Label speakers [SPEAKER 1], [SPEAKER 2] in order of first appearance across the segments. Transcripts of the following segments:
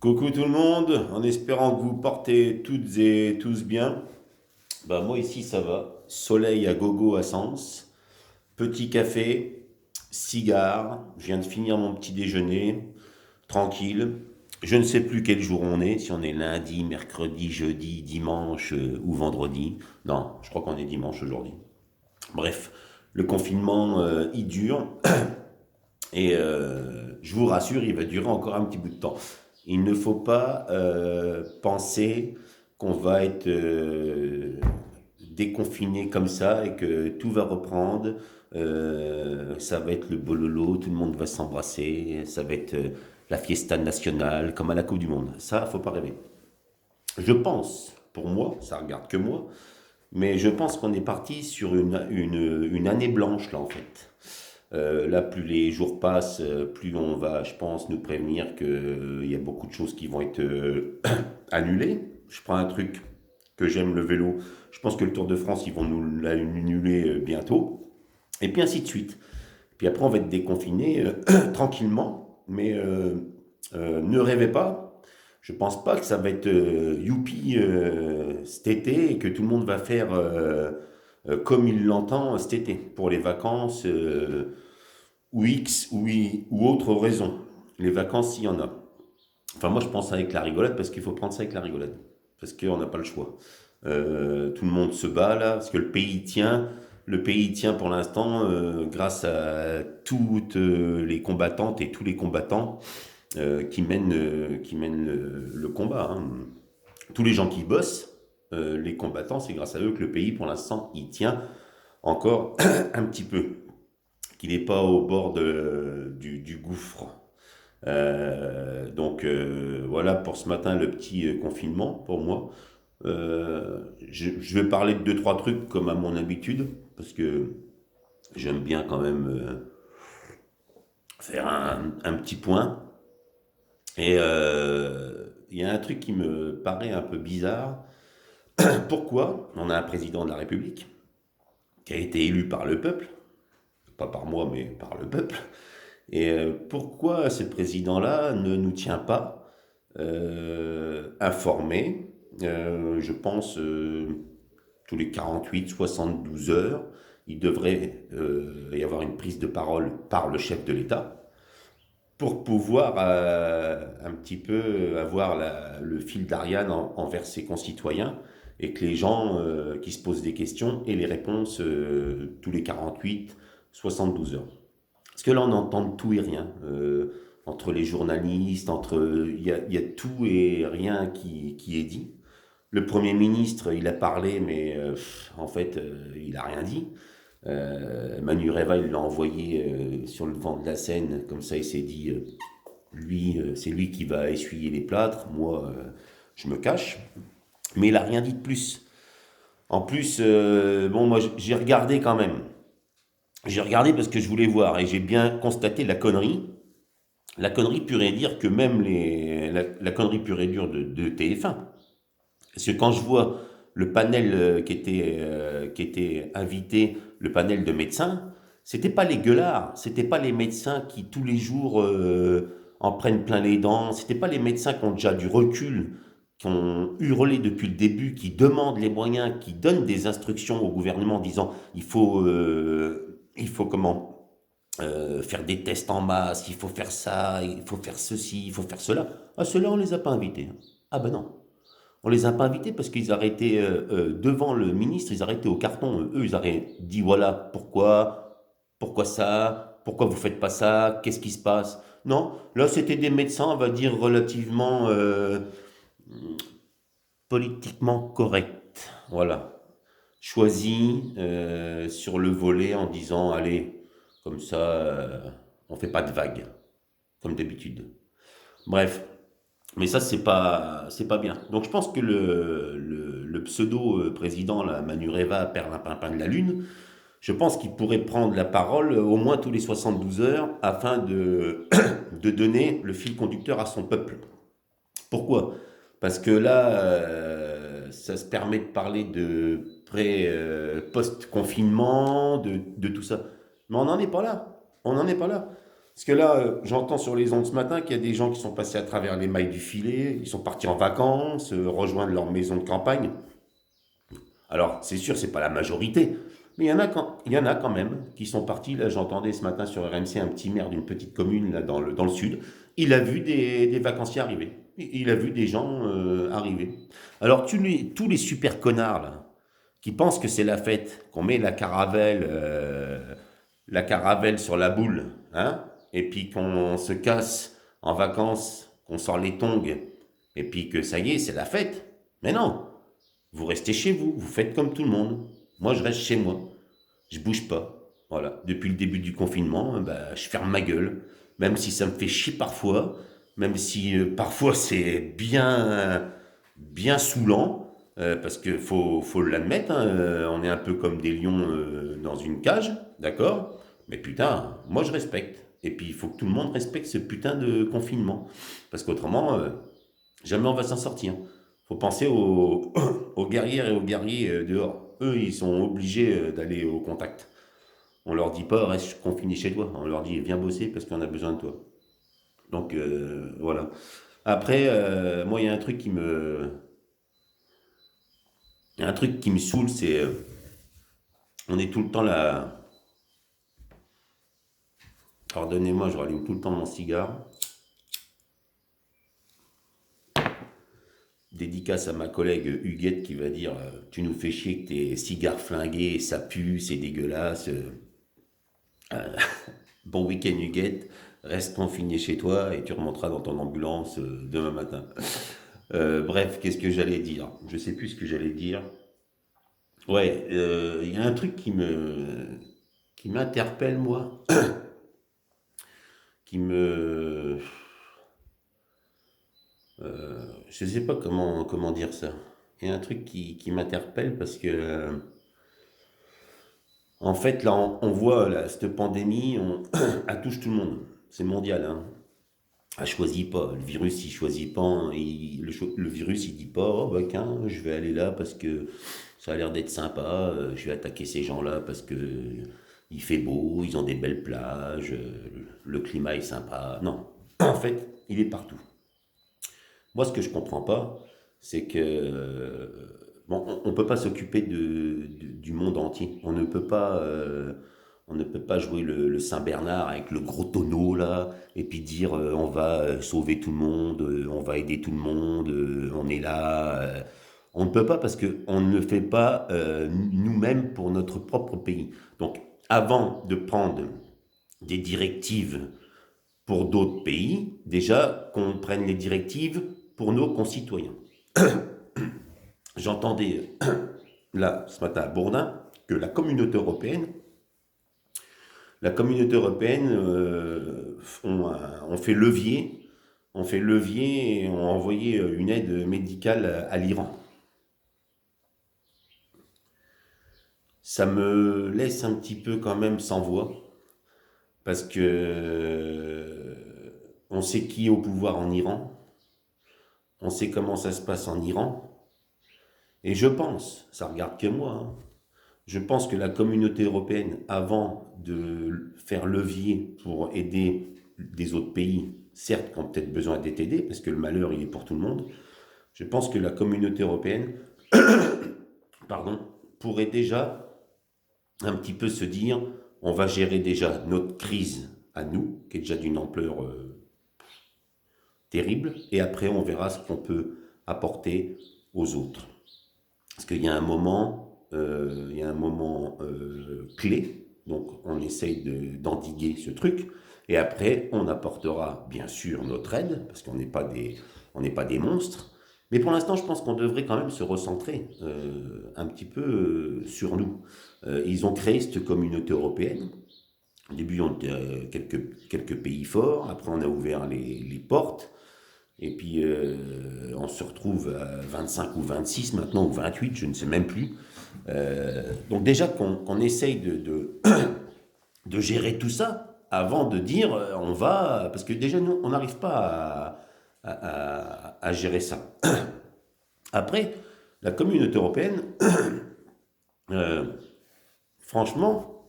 [SPEAKER 1] Coucou tout le monde, en espérant que vous portez toutes et tous bien. Bah moi ici ça va. Soleil à gogo à Sens, petit café, cigare, je viens de finir mon petit déjeuner, tranquille. Je ne sais plus quel jour on est, si on est lundi, mercredi, jeudi, dimanche ou vendredi. Non, je crois qu'on est dimanche aujourd'hui. Bref, le confinement il dure et je vous rassure, il va durer encore un petit bout de temps. Il ne faut pas penser qu'on va être déconfiné comme ça et que tout va reprendre. Ça va être le bololo, tout le monde va s'embrasser, ça va être la fiesta nationale comme à la Coupe du Monde. Ça, faut pas rêver. Je pense, pour moi, ça regarde que moi, mais je pense qu'on est parti sur une année blanche là en fait. Là, plus les jours passent, plus on va, je pense, nous prévenir qu'il y a beaucoup de choses qui vont être annulées. Je prends un truc que j'aime, le vélo. Je pense que le Tour de France, ils vont nous l'annuler bientôt. Et puis ainsi de suite. Puis après, on va être déconfiné tranquillement. Mais ne rêvez pas. Je pense pas que ça va être youpi cet été et que tout le monde va faire comme il l'entend cet été pour les vacances. Ou X ou autre raison. Les vacances, s'il y en a. Enfin, moi, je pense avec la rigolade parce qu'il faut prendre ça avec la rigolade. Parce qu'on n'a pas le choix. Tout le monde se bat là, parce que le pays tient. Le pays tient pour l'instant grâce à toutes les combattantes et tous les combattants qui mènent le combat, hein. Tous les gens qui bossent, les combattants, c'est grâce à eux que le pays, pour l'instant, il tient encore un petit peu, qu'il n'est pas au bord du gouffre. Donc voilà pour ce matin le petit confinement pour moi. Je vais parler de deux trois trucs comme à mon habitude parce que j'aime bien quand même faire un petit point. Et il y a un truc qui me paraît un peu bizarre. Pourquoi on a un président de la République qui a été élu par le peuple, pas par moi mais par le peuple, et pourquoi ce président-là ne nous tient pas informés, je pense, tous les 48-72 heures, il devrait y avoir une prise de parole par le chef de l'État pour pouvoir un petit peu avoir le fil d'Ariane envers ses concitoyens et que les gens qui se posent des questions aient les réponses tous les 48-72 heures. Parce que là, on entend tout et rien. Entre les journalistes, il y a tout et rien qui est dit. Le Premier ministre, il a parlé, mais en fait, il a rien dit. Manureva, il l'a envoyé sur le devant de la scène, comme ça, il s'est dit, lui, c'est lui qui va essuyer les plâtres, moi, je me cache. Mais il a rien dit de plus. En plus, bon, moi, j'ai regardé quand même. J'ai regardé parce que je voulais voir et j'ai bien constaté la connerie. La connerie pure et dire que même la connerie pure et dure de TF1. Parce que quand je vois le panel qui était invité, le panel de médecins, c'était pas les gueulards, c'était pas les médecins qui tous les jours en prennent plein les dents, c'était pas les médecins qui ont déjà du recul, qui ont hurlé depuis le début, qui demandent les moyens, qui donnent des instructions au gouvernement en disant il faut comment faire des tests en masse, il faut faire ça, il faut faire ceci, il faut faire cela. Ah, ceux-là, on les a pas invités. Ah ben non. On les a pas invités parce qu'ils arrêtaient devant le ministre, ils arrêtaient au carton. Eux, ils auraient dit voilà pourquoi ça, pourquoi vous faites pas ça, qu'est-ce qui se passe. Non, là c'était des médecins, on va dire relativement politiquement corrects. Voilà, choisis sur le volet en disant allez, comme ça, on fait pas de vagues comme d'habitude. Bref, mais ça, c'est pas bien. Donc je pense que le pseudo-président, là, Manureva, Perlimpinpin de la Lune, je pense qu'il pourrait prendre la parole au moins tous les 72 heures afin de donner le fil conducteur à son peuple. Pourquoi? Parce que là, ça se permet de parler de post-confinement, de tout ça. Mais on n'en est pas là. On n'en est pas là. Parce que là, j'entends sur les ondes ce matin qu'il y a des gens qui sont passés à travers les mailles du filet, ils sont partis en vacances, rejoindre leur maison de campagne. Alors, c'est sûr, c'est pas la majorité, mais il y en a quand même qui sont partis. Là, j'entendais ce matin sur RMC un petit maire d'une petite commune là, dans le sud. Il a vu des vacanciers arriver. Il a vu des gens arriver. Alors, tous les super connards là, qui pensent que c'est la fête, qu'on met la caravelle sur la boule, hein, et puis qu'on se casse en vacances, qu'on sort les tongs, et puis que ça y est, c'est la fête. Mais non, vous restez chez vous, vous faites comme tout le monde. Moi, je reste chez moi. Je bouge pas. Voilà. Depuis le début du confinement, bah, je ferme ma gueule. Même si ça me fait chier parfois, même si parfois c'est bien saoulant, parce que faut l'admettre, hein, on est un peu comme des lions dans une cage, d'accord? Mais putain, moi je respecte. Et puis il faut que tout le monde respecte ce putain de confinement. Parce qu'autrement, jamais on va s'en sortir. Faut penser aux guerrières et aux guerriers dehors. Eux, ils sont obligés d'aller au contact. On leur dit pas reste confiné chez toi. On leur dit viens bosser parce qu'on a besoin de toi. Donc voilà. Après, moi, il y a un truc qui me saoule, c'est on est tout le temps là. Pardonnez-moi, je rallume tout le temps mon cigare. Dédicace à ma collègue Huguette qui va dire tu nous fais chier que tes cigares flingués, ça pue, c'est dégueulasse. Bon week-end Huguette, reste confiné chez toi et tu remonteras dans ton ambulance demain matin. Bref, qu'est-ce que j'allais dire? Je sais plus ce que j'allais dire. Ouais, il y a un truc qui m'interpelle moi, qui me, je sais pas comment dire ça. Il y a un truc qui m'interpelle parce que en fait là on voit là, cette pandémie, elle touche tout le monde. C'est mondial, hein. Elle choisit pas. Le virus, il choisit pas, hein. Le virus, il dit pas, oh bah tiens, je vais aller là parce que ça a l'air d'être sympa. Je vais attaquer ces gens-là parce que il fait beau, ils ont des belles plages, le climat est sympa. Non, en fait, il est partout. Moi, ce que je comprends pas, c'est que bon, on peut pas s'occuper du monde entier. On ne peut pas jouer le Saint-Bernard avec le gros tonneau là, et puis dire on va sauver tout le monde, on va aider tout le monde, on est là. On ne peut pas parce qu'on ne le fait pas nous-mêmes pour notre propre pays. Donc, avant de prendre des directives pour d'autres pays, déjà qu'on prenne les directives pour nos concitoyens. J'entendais là ce matin à Bourdin que la communauté européenne on fait levier et ont envoyé une aide médicale à l'Iran. Ça me laisse un petit peu quand même sans voix parce que on sait qui est au pouvoir en Iran, on sait comment ça se passe en Iran, et je pense, ça regarde que moi, hein, je pense que la communauté européenne, avant de faire levier pour aider des autres pays, certes qui ont peut-être besoin d'être aidés, parce que le malheur il est pour tout le monde, je pense que la communauté européenne, pardon, pourrait déjà un petit peu se dire, on va gérer déjà notre crise à nous, qui est déjà d'une ampleur terrible, et après on verra ce qu'on peut apporter aux autres. Parce qu'il y a un moment, clé, donc on essaye d'endiguer ce truc, et après on apportera bien sûr notre aide, parce on n'est pas des monstres, mais pour l'instant je pense qu'on devrait quand même se recentrer un petit peu sur nous. Ils ont créé cette communauté européenne. Au début, on était quelques pays forts. Après, on a ouvert les portes. Et puis, on se retrouve à 25 ou 26 maintenant, ou 28, je ne sais même plus. Donc déjà qu'on essaye de gérer tout ça avant de dire on va... Parce que déjà, nous, on n'arrive pas à gérer ça. Après, la communauté européenne, euh, franchement,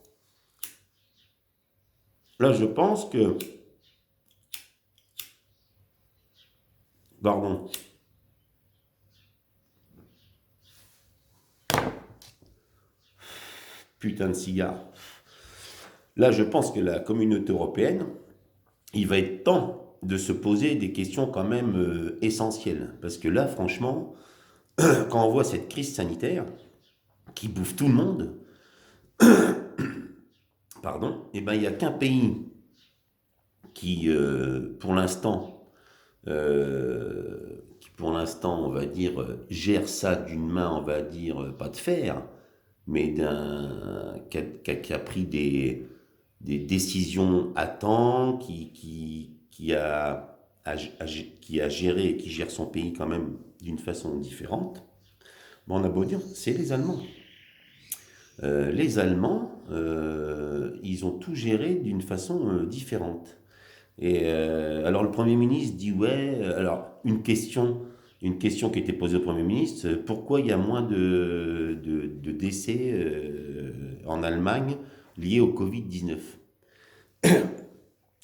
[SPEAKER 1] là, je pense que Pardon. Putain de cigare. Là, je pense que la communauté européenne, il va être temps de se poser des questions quand même essentielles. Parce que là, franchement, quand on voit cette crise sanitaire qui bouffe tout le monde, pardon, et ben il n'y a qu'un pays qui, pour l'instant, on va dire, gère ça d'une main, on va dire, pas de fer, mais qui a pris des décisions à temps, qui a géré et qui gère son pays quand même d'une façon différente. Bon, on a beau dire, c'est les Allemands. Les Allemands, ils ont tout géré d'une façon différente. Et alors le Premier ministre dit ouais, alors une question qui était posée au Premier ministre, pourquoi il y a moins de décès en Allemagne liés au Covid-19?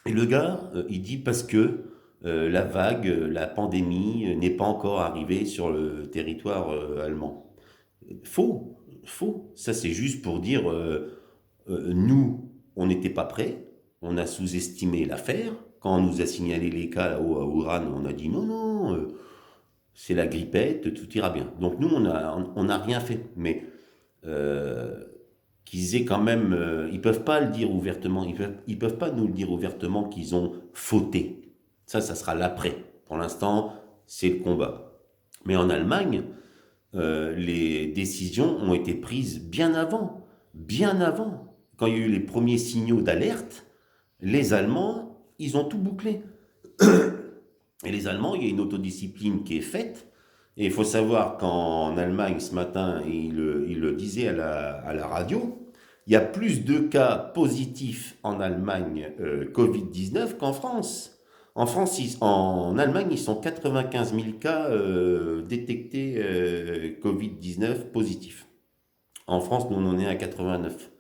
[SPEAKER 1] Et le gars, il dit parce que la vague, la pandémie n'est pas encore arrivée sur le territoire allemand. Faux, faux. Ça c'est juste pour dire, nous, on n'était pas prêts, on a sous-estimé l'affaire. Quand on nous a signalé les cas là-haut à Wuhan, on a dit non, non, c'est la grippette, tout ira bien. Donc nous, on n'a rien fait. Mais euh, qu'ils aient quand même, ils peuvent pas le dire ouvertement, ils peuvent pas nous le dire ouvertement qu'ils ont fauté. Ça sera l'après. Pour l'instant, c'est le combat. Mais en Allemagne, les décisions ont été prises bien avant. Bien avant. Quand il y a eu les premiers signaux d'alerte, les Allemands, ils ont tout bouclé. Et les Allemands, il y a une autodiscipline qui est faite. Et il faut savoir qu'en Allemagne, ce matin, il le disait à la radio, il y a plus de cas positifs en Allemagne Covid-19 qu'en France. En Allemagne, ils sont 95 000 cas détectés Covid-19 positifs. En France, nous, on en est à 89.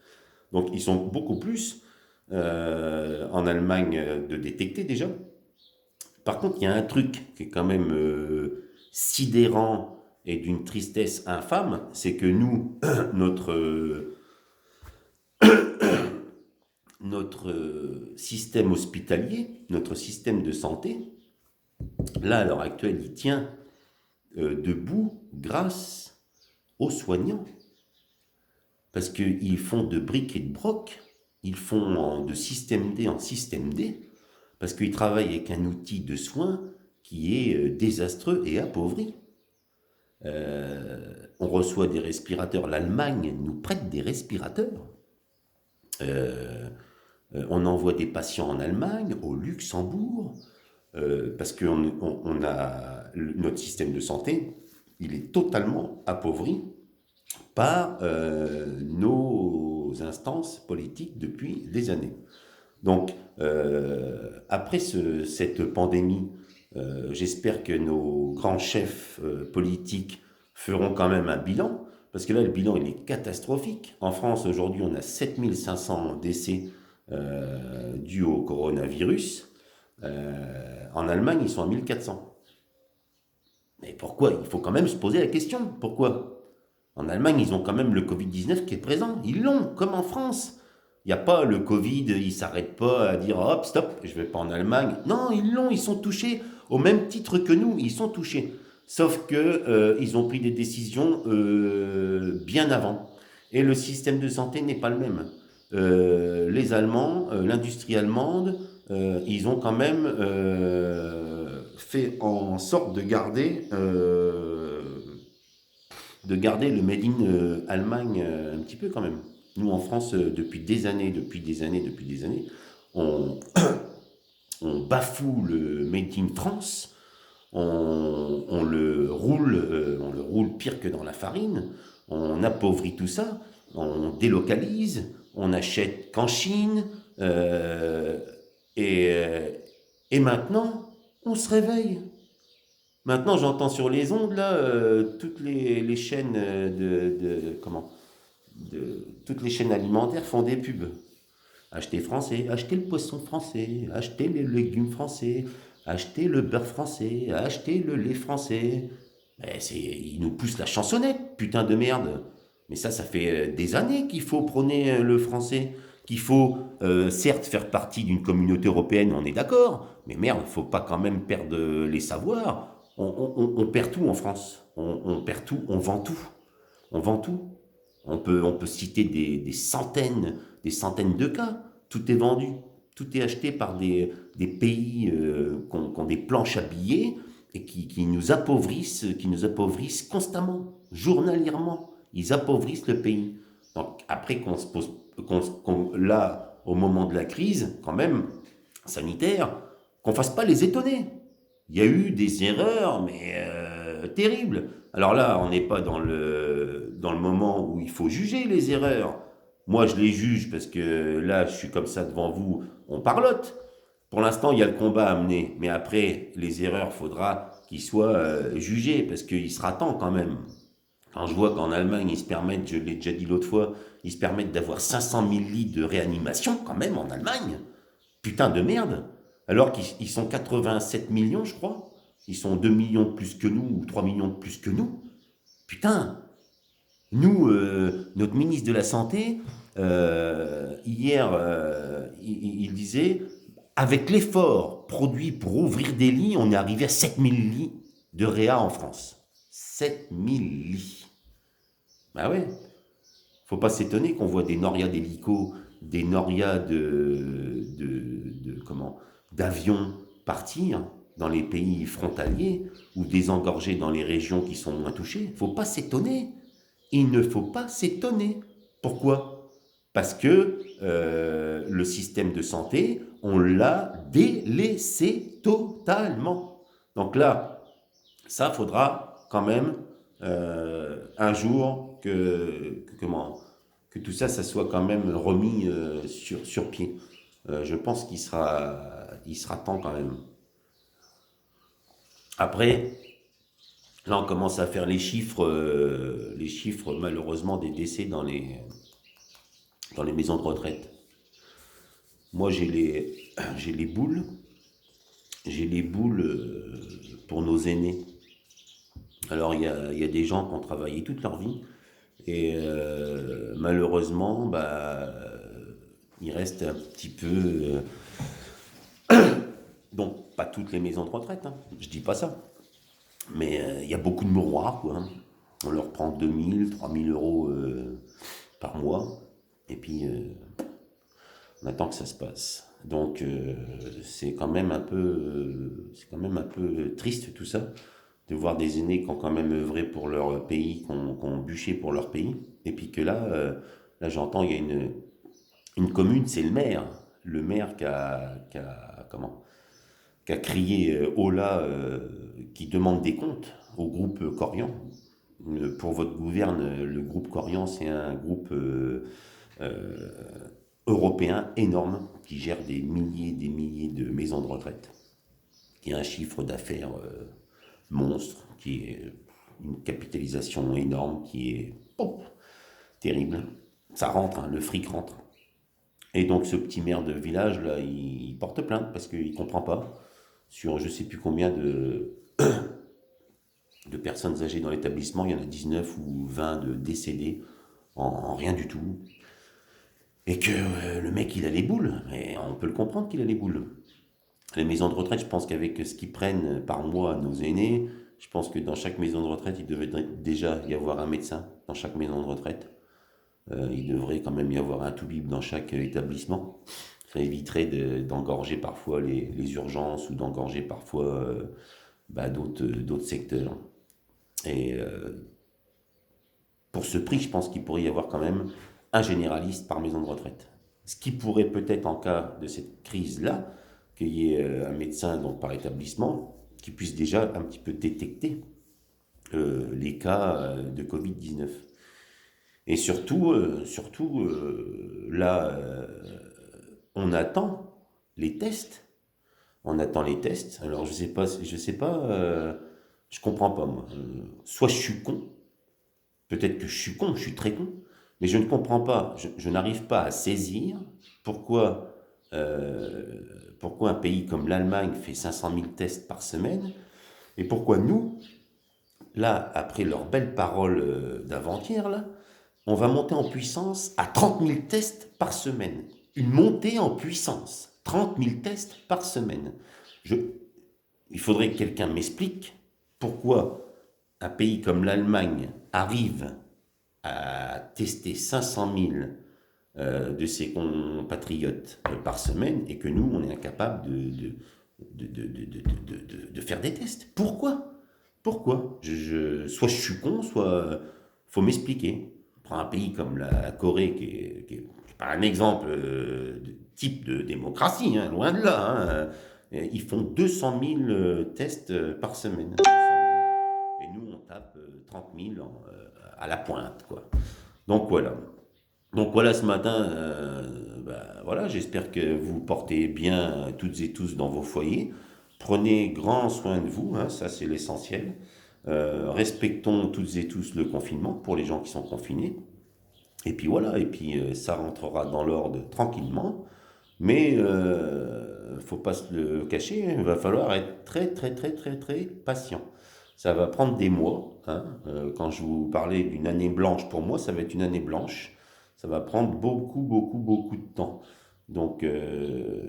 [SPEAKER 1] Donc, ils sont beaucoup plus en Allemagne de détecter déjà. Par contre, il y a un truc qui est quand même sidérant et d'une tristesse infâme, c'est que nous, notre système hospitalier, notre système de santé, là, à l'heure actuelle, il tient debout grâce aux soignants. Parce qu'ils font de briques et de broc, ils font de système D en système D, parce qu'ils travaillent avec un outil de soins qui est désastreux et appauvri. On reçoit des respirateurs, l'Allemagne nous prête des respirateurs. Euh, on envoie des patients en Allemagne, au Luxembourg, parce que notre système de santé, il est totalement appauvri par nos instances politiques depuis des années. Donc, après cette pandémie, j'espère que nos grands chefs politiques feront quand même un bilan, parce que là, le bilan, il est catastrophique. En France, aujourd'hui, on a 7500 décès dus au coronavirus. En Allemagne, ils sont à 1400. Mais pourquoi? Il faut quand même se poser la question. Pourquoi? En Allemagne, ils ont quand même le Covid-19 qui est présent. Ils l'ont, comme en France. Il n'y a pas le Covid, ils ne s'arrêtent pas à dire hop, stop, je ne vais pas en Allemagne. Non, ils l'ont, ils sont touchés au même titre que nous, ils sont touchés. Sauf que ils ont pris des décisions bien avant. Et le système de santé n'est pas le même. Les Allemands, l'industrie allemande, ils ont quand même fait en sorte de garder le Made in Allemagne un petit peu quand même. Nous, en France, depuis des années, on, on bafoue le Made in France, on le roule pire que dans la farine, on appauvrit tout ça, on délocalise, on achète qu'en Chine, et, euh, et maintenant, on se réveille. Maintenant, j'entends sur les ondes, là, toutes les chaînes toutes les chaînes alimentaires font des pubs. Achetez français, achetez le poisson français, achetez les légumes français, Achetez le beurre français, achetez le lait français. Ils nous poussent la chansonnette, putain de merde. Mais ça fait des années qu'il faut prôner le français, qu'il faut certes faire partie d'une communauté européenne, on est d'accord, mais merde, faut pas quand même perdre les savoirs. On perd tout en France. On perd tout, on vend tout. On vend tout. On peut citer des centaines de cas. Tout est vendu. Tout est acheté par des pays qui ont des planches à billets et qui nous appauvrissent constamment, journalièrement. Ils appauvrissent le pays. Donc après qu'on se pose, là, au moment de la crise, quand même, sanitaire, qu'on fasse pas les étonner. Il y a eu des erreurs, mais terribles. Alors là, on n'est pas dans le moment où il faut juger les erreurs. Moi, je les juge parce que là, je suis comme ça devant vous, on parlote. Pour l'instant, il y a le combat à mener, mais après, les erreurs, faudra qu'ils soient jugés parce qu'il sera temps quand même. Quand je vois qu'en Allemagne, ils se permettent, je l'ai déjà dit l'autre fois, ils se permettent d'avoir 500 000 lits de réanimation quand même en Allemagne. Putain de merde. Alors qu'ils sont 87 millions, je crois. Ils sont 2 millions de plus que nous, ou 3 millions de plus que nous. Putain, nous, notre ministre de la Santé, hier, il disait, avec l'effort produit pour ouvrir des lits, on est arrivé à 7000 lits de réa en France. 7000 lits. Bah ouais, faut pas s'étonner qu'on voit des norias d'hélicos, des norias comment, d'avions partir dans les pays frontaliers ou désengorger dans les régions qui sont moins touchées. Faut pas s'étonner. Il ne faut pas s'étonner. Pourquoi? Parce que le système de santé, on l'a délaissé totalement. Donc là, ça faudra quand même un jour que tout ça, ça soit quand même remis sur pied. Je pense il sera temps quand même. Après, là, on commence à faire les chiffres malheureusement des décès dans les maisons de retraite. Moi, j'ai les boules, pour nos aînés. Alors, il y a des gens qui ont travaillé toute leur vie et malheureusement, il reste un petit peu. Donc, pas toutes les maisons de retraite, hein, je dis pas ça. Mais il y a beaucoup de mouroirs, quoi, hein. On leur prend 2000, 3000 euros par mois. Et puis, on attend que ça se passe. Donc, c'est quand même un peu triste tout ça, de voir des aînés qui ont quand même œuvré pour leur pays, qui ont bûché pour leur pays. Et puis que là j'entends, il y a une commune, c'est le maire qui a crié haut là, qui demande des comptes au groupe Corian. Pour votre gouverne, le groupe Corian, c'est un groupe euh, européen énorme qui gère des milliers de maisons de retraite, qui a un chiffre d'affaires monstre, qui est une capitalisation énorme, qui est terrible. Ça rentre, hein, le fric rentre. Et donc ce petit maire de village, là, il porte plainte parce qu'il ne comprend pas. Sur je ne sais plus combien de personnes âgées dans l'établissement, il y en a 19 ou 20 de décédés en rien du tout. Et que le mec, il a les boules. Et on peut le comprendre qu'il a les boules. Les maisons de retraite, je pense qu'avec ce qu'ils prennent par mois nos aînés, je pense que dans chaque maison de retraite, il devrait déjà y avoir un médecin dans chaque maison de retraite. Il devrait quand même y avoir un toubib dans chaque établissement. Ça éviterait d'engorger parfois les urgences ou d'engorger parfois d'autres secteurs. Et pour ce prix, je pense qu'il pourrait y avoir quand même un généraliste par maison de retraite. Ce qui pourrait peut-être, en cas de cette crise-là, qu'il y ait un médecin donc, par établissement qui puisse déjà un petit peu détecter les cas de Covid-19. Et là, on attend les tests. On attend les tests. Alors, je comprends pas, moi. Soit je suis con, peut-être que je suis con, je suis très con, mais je ne comprends pas, je n'arrive pas à saisir pourquoi pourquoi un pays comme l'Allemagne fait 500 000 tests par semaine, et pourquoi nous, là, après leurs belles paroles d'avant-hier, là, on va monter en puissance à 30 000 tests par semaine. Une montée en puissance. 30 000 tests par semaine. Je, il faudrait que quelqu'un m'explique pourquoi un pays comme l'Allemagne arrive à tester 500 000 de ses compatriotes par semaine et que nous, on est incapable de faire des tests. Pourquoi? Pourquoi? Soit je suis con, soit faut m'expliquer. On prend un pays comme la Corée, qui est pas un exemple de type de démocratie, hein, loin de là. Hein. Ils font 200 000 tests par semaine. 200 000. Et nous, on tape 30 000 à la pointe, quoi. Donc voilà. Donc voilà, ce matin, voilà, j'espère que vous portez bien toutes et tous dans vos foyers. Prenez grand soin de vous, hein, ça c'est l'essentiel. Respectons toutes et tous le confinement pour les gens qui sont confinés. Et puis voilà, et puis ça rentrera dans l'ordre tranquillement. Mais faut pas se le cacher, il va falloir être très très très très très patient. Ça va prendre des mois. Hein. Quand je vous parlais d'une année blanche, pour moi, ça va être une année blanche. Ça va prendre beaucoup, beaucoup, beaucoup de temps. Donc,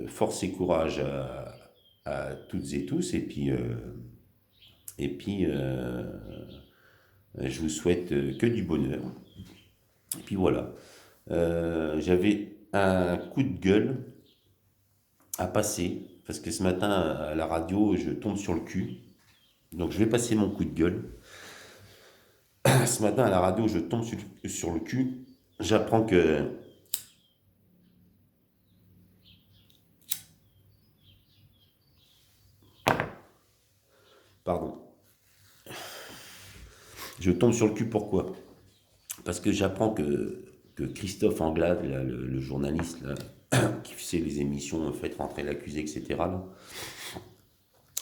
[SPEAKER 1] force et courage à toutes et tous. Et puis, je vous souhaite que du bonheur. Et puis voilà. J'avais un coup de gueule à passer. Parce que ce matin, à la radio, je tombe sur le cul. Donc, je vais passer mon coup de gueule. Ce matin, à la radio, je tombe sur le cul. J'apprends que... Pardon. Je tombe sur le cul, pourquoi? Parce que j'apprends que Christophe Anglade, là, le journaliste là, qui faisait les émissions Faites rentrer l'accusé, etc., là,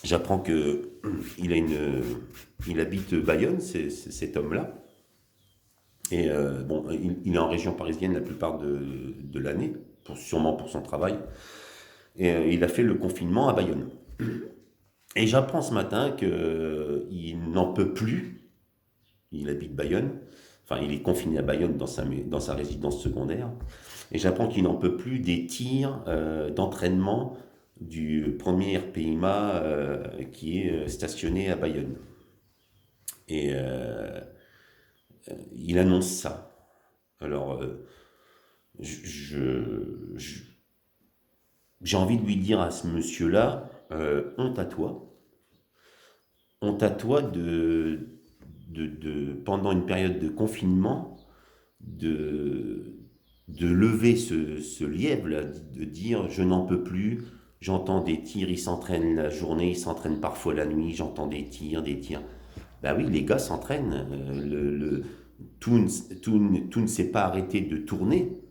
[SPEAKER 1] j'apprends que il habite Bayonne, cet homme-là. Et bon, il est en région parisienne la plupart de l'année, sûrement pour son travail. Et il a fait le confinement à Bayonne. Et j'apprends ce matin qu'il n'en peut plus. Il habite Bayonne. Enfin, il est confiné à Bayonne dans sa résidence secondaire. Et j'apprends qu'il n'en peut plus des tirs d'entraînement du premier PIMA qui est stationné à Bayonne. Et il annonce ça. Alors, j'ai envie de lui dire à ce monsieur-là, honte à toi. Honte à toi pendant une période de confinement, de lever ce lièvre-là, de dire je n'en peux plus, j'entends des tirs, ils s'entraînent la journée, ils s'entraînent parfois la nuit, j'entends des tirs, des tirs. Ben oui, les gars s'entraînent, tout ne s'est pas arrêté de tourner.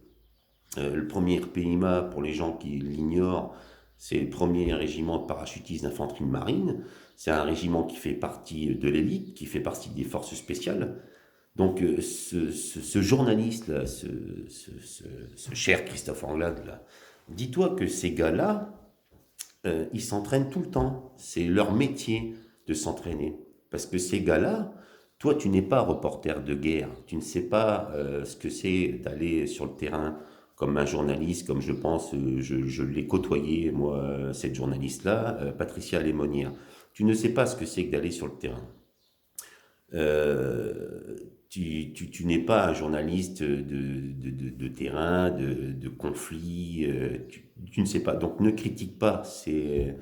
[SPEAKER 1] Le premier PIMA, pour les gens qui l'ignorent, c'est le premier régiment de parachutistes d'infanterie de marine. C'est un régiment qui fait partie de l'élite, qui fait partie des forces spéciales. Donc ce journaliste-là, ce cher Christophe Anglade, là, dis-toi que ces gars-là, ils s'entraînent tout le temps. C'est leur métier de s'entraîner. Parce que ces gars-là, toi, tu n'es pas reporter de guerre. Tu ne sais pas ce que c'est d'aller sur le terrain comme un journaliste, comme je pense, je l'ai côtoyé, moi, cette journaliste-là, Patricia Lémonière. Tu ne sais pas ce que c'est que d'aller sur le terrain. Tu n'es pas un journaliste de terrain, de conflit, tu ne sais pas. Donc ne critique pas ces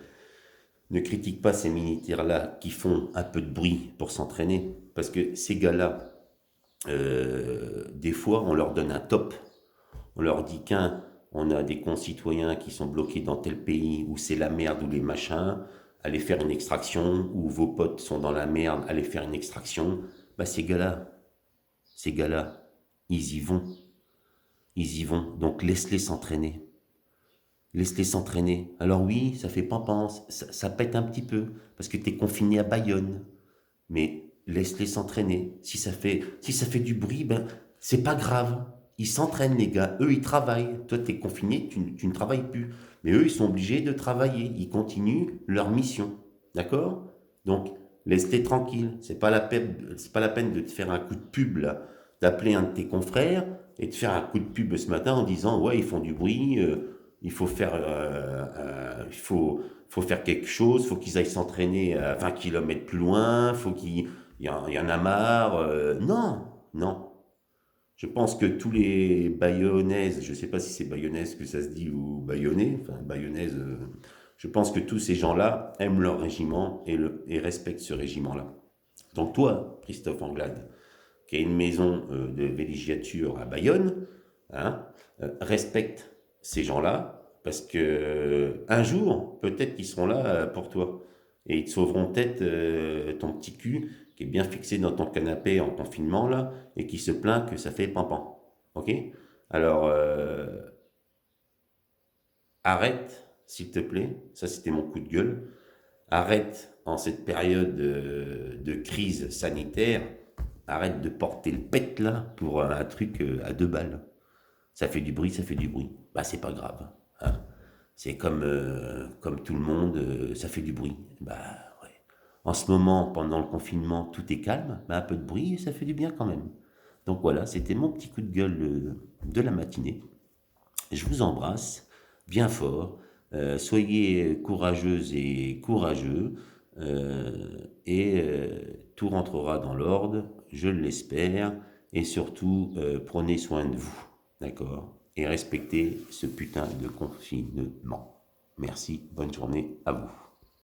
[SPEAKER 1] militaires-là qui font un peu de bruit pour s'entraîner, parce que ces gars-là, des fois, on leur donne un top. On leur dit on a des concitoyens qui sont bloqués dans tel pays où c'est la merde ou les machins, allez faire une extraction, ou vos potes sont dans la merde, allez faire une extraction. Bah ces gars-là, ils y vont. Ils y vont. Donc laisse-les s'entraîner. Laisse-les s'entraîner. Alors oui, ça fait pimpance, ça pète un petit peu, parce que t'es confiné à Bayonne. Mais laisse-les s'entraîner. Si ça fait du bruit, ben c'est pas grave. Ils s'entraînent, les gars. Eux, ils travaillent. Toi, tu es confiné, tu ne travailles plus. Mais eux, ils sont obligés de travailler. Ils continuent leur mission. D'accord? Donc, laisse-les tranquilles. C'est pas la peine de te faire un coup de pub, là, d'appeler un de tes confrères et de faire un coup de pub ce matin en disant, ouais, ils font du bruit, il faut faire, faut faire quelque chose, faut qu'ils aillent s'entraîner à 20 km plus loin, il y en a marre. Non, non. Je pense que tous les bayonnaises, je ne sais pas si c'est bayonnaise que ça se dit ou bayonnais, enfin bayonnaise, je pense que tous ces gens-là aiment leur régiment et respectent ce régiment-là. Donc toi, Christophe Anglade, qui a une maison de villégiature à Bayonne, hein, respecte ces gens-là, parce que un jour, peut-être qu'ils seront là pour toi. Et ils te sauveront peut-être ton petit cul qui est bien fixé dans ton canapé en confinement, là, et qui se plaint que ça fait pampan. Ok? Alors, arrête, s'il te plaît. Ça, c'était mon coup de gueule. Arrête, en cette période de crise sanitaire, arrête de porter le pet là pour un truc à 2 balles. Ça fait du bruit, ça fait du bruit. Bah, c'est pas grave. Hein. C'est comme tout le monde, ça fait du bruit. Bah, ouais. En ce moment, pendant le confinement, tout est calme. Bah, un peu de bruit, ça fait du bien quand même. Donc voilà, c'était mon petit coup de gueule de la matinée. Je vous embrasse bien fort. Soyez courageuses et courageux. Tout rentrera dans l'ordre, je l'espère. Et surtout, prenez soin de vous. D'accord? Et respectez ce putain de confinement. Merci, bonne journée à vous.